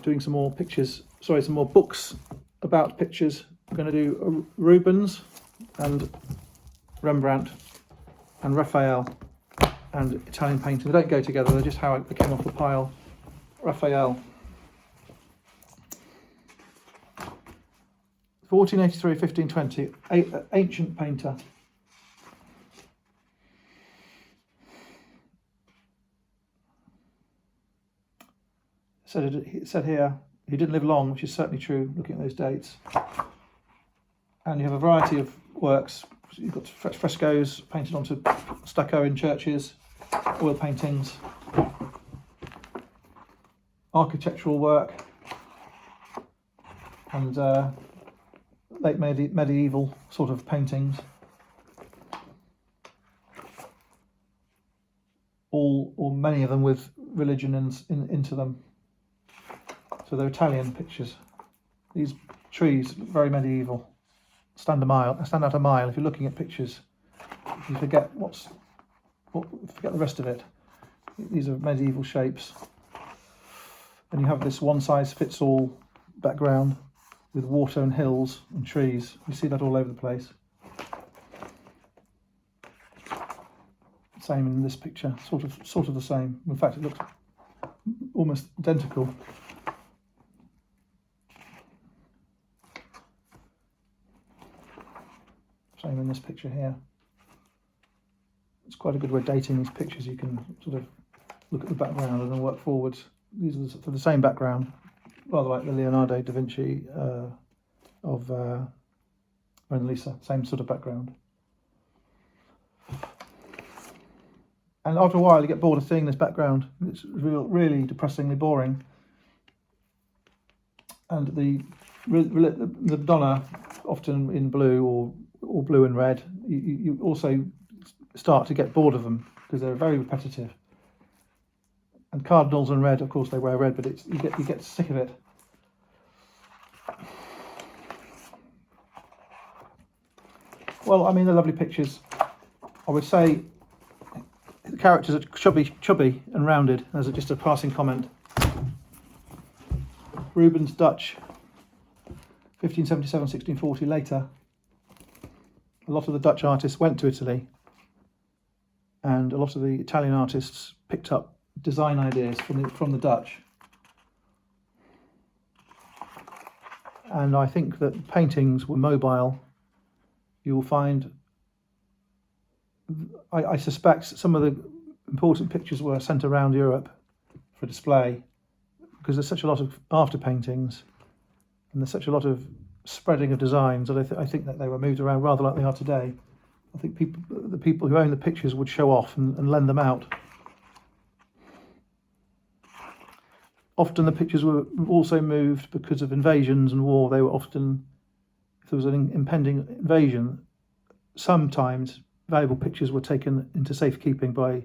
doing some more pictures, some more books about pictures. I'm going to do Rubens and Rembrandt and Raphael and Italian painting. They don't go together, they're just how they came off the pile. Raphael. 1483, 1520, ancient painter. It said here, he didn't live long, which is certainly true, looking at those dates. And you have a variety of works. You've got frescoes painted onto stucco in churches, oil paintings, architectural work, and late medieval sort of paintings. All, or many of them with religion into them. So they're Italian pictures. These trees look very medieval. Stand out a mile. If you're looking at pictures, if you forget forget the rest of it. These are medieval shapes. And you have this one-size-fits-all background with water and hills and trees. You see that all over the place. Same in this picture, sort of the same. In fact, it looks almost identical. Same in this picture here. It's quite a good way of dating these pictures. You can sort of look at the background and then work forwards. These are for the same background, rather like the Leonardo da Vinci of Mona Lisa, same sort of background. And after a while you get bored of seeing this background. It's really depressingly boring. And the Madonna, often in blue or blue and red, you also start to get bored of them because they're very repetitive. And cardinals and red, of course, they wear red, but you get sick of it. Well, I mean, they're lovely pictures. I would say the characters are chubby and rounded, as just a passing comment. Rubens, Dutch, 1577, 1640, later. A lot of the Dutch artists went to Italy, and a lot of the Italian artists picked up design ideas from the Dutch. And I think that paintings were mobile. You will find, I suspect some of the important pictures were sent around Europe for display, because there's such a lot of after paintings and there's such a lot of spreading of designs that I think that they were moved around rather like they are today. I think the people who own the pictures would show off and lend them out. Often the pictures were also moved because of invasions and war. They were often, if there was an impending invasion, sometimes valuable pictures were taken into safekeeping by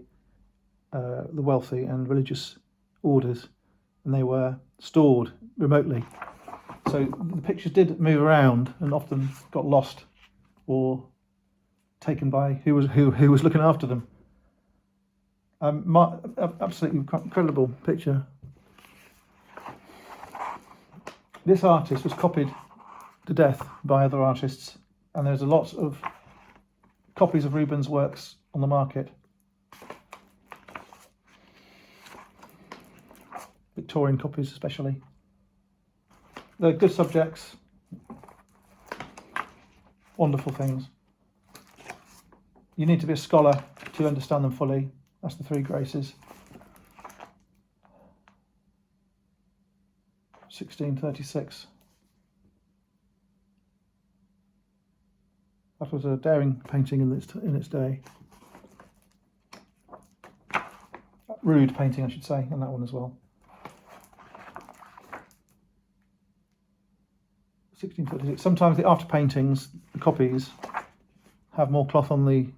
the wealthy and religious orders, and they were stored remotely. So the pictures did move around and often got lost or taken by who was looking after them. Absolutely incredible picture. This artist was copied to death by other artists, and there's a lot of copies of Rubens' works on the market. Victorian copies especially. They're good subjects, wonderful things. You need to be a scholar to understand them fully. That's the three graces. 1636. That was a daring painting in its day. Rude painting, I should say, and that one as well. 1636. Sometimes the after paintings, the copies, have more cloth on the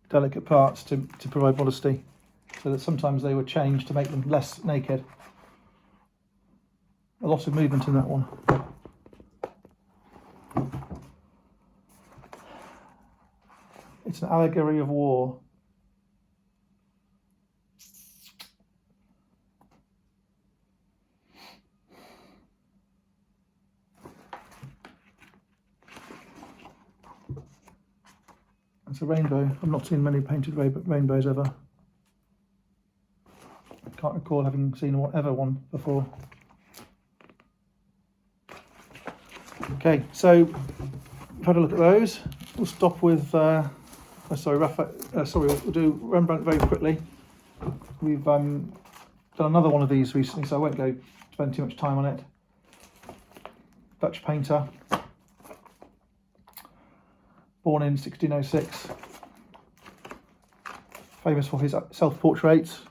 delicate parts to provide modesty, so that sometimes they were changed to make them less naked. A lot of movement in that one. It's an allegory of war. It's a rainbow. I've not seen many painted rainbows ever. I can't recall having seen one before. Okay, so we've had a look at those. We'll stop with, Raphael. We'll do Rembrandt very quickly. We've done another one of these recently, so I won't go spend too much time on it. Dutch painter, born in 1606, famous for his self-portraits.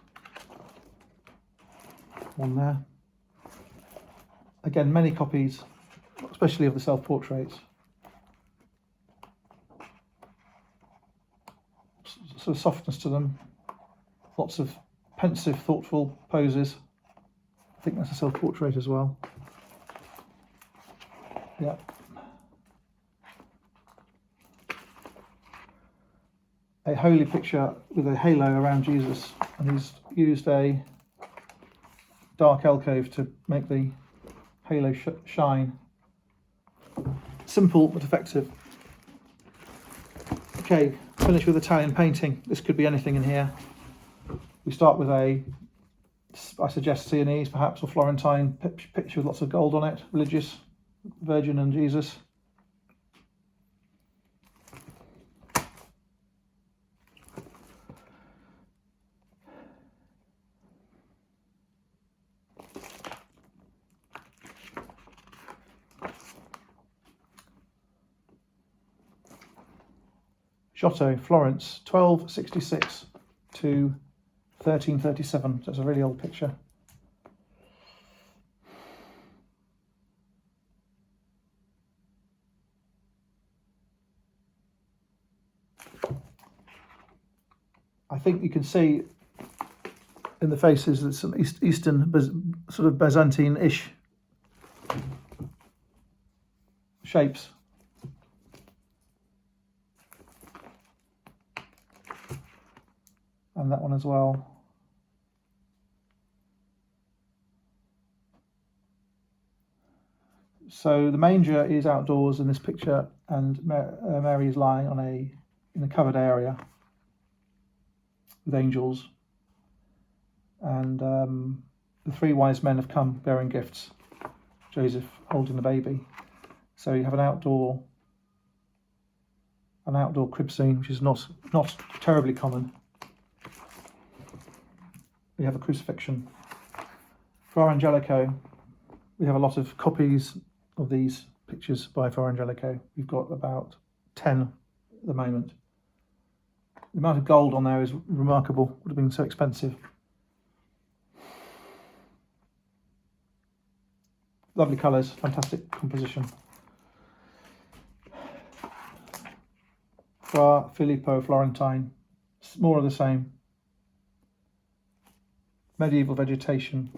One there. Again, many copies, especially of the self-portraits. Sort of softness to them, lots of pensive, thoughtful poses. I think that's a self-portrait as well. Yeah. A holy picture with a halo around Jesus, and he's used a dark alcove to make the halo shine. Simple but effective. Okay, finish with Italian painting. This could be anything in here. We start with I suggest Sienese perhaps, or Florentine picture with lots of gold on it, religious, Virgin and Jesus. Giotto, Florence, 1266 to 1337. So it's a really old picture. I think you can see in the faces there's some Eastern, sort of Byzantine-ish shapes. And that one as well. So the manger is outdoors in this picture, and Mary is lying in a covered area with angels, and the three wise men have come bearing gifts, Joseph holding the baby. So you have an outdoor crib scene, which is not terribly common. We have a crucifixion. For Angelico, we have a lot of copies of these pictures by For Angelico. We've got about 10 at the moment. The amount of gold on there is remarkable. Would have been so expensive. Lovely colours, fantastic composition. Fra Filippo Florentine, more of the same. Medieval vegetation,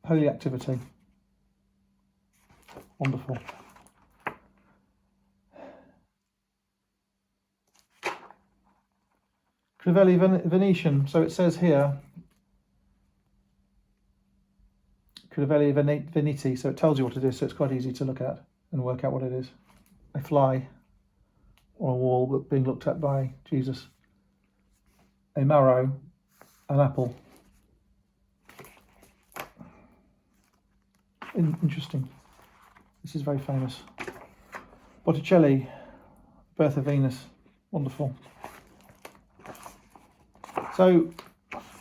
holy activity, wonderful. Crivelli Venetian, so it says here, Crivelli Veneti, so it tells you what it is, so it's quite easy to look at and work out what it is. A fly on a wall being looked at by Jesus. A marrow, an apple. Interesting. This is very famous. Botticelli, Birth of Venus, wonderful. So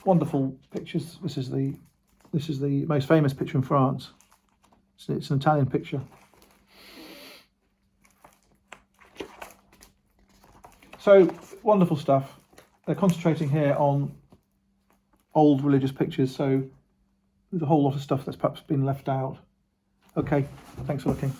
wonderful pictures. This is the most famous picture in France. It's an Italian picture. So wonderful stuff. They're concentrating here on old religious pictures, so there's a whole lot of stuff that's perhaps been left out. Okay, thanks for looking.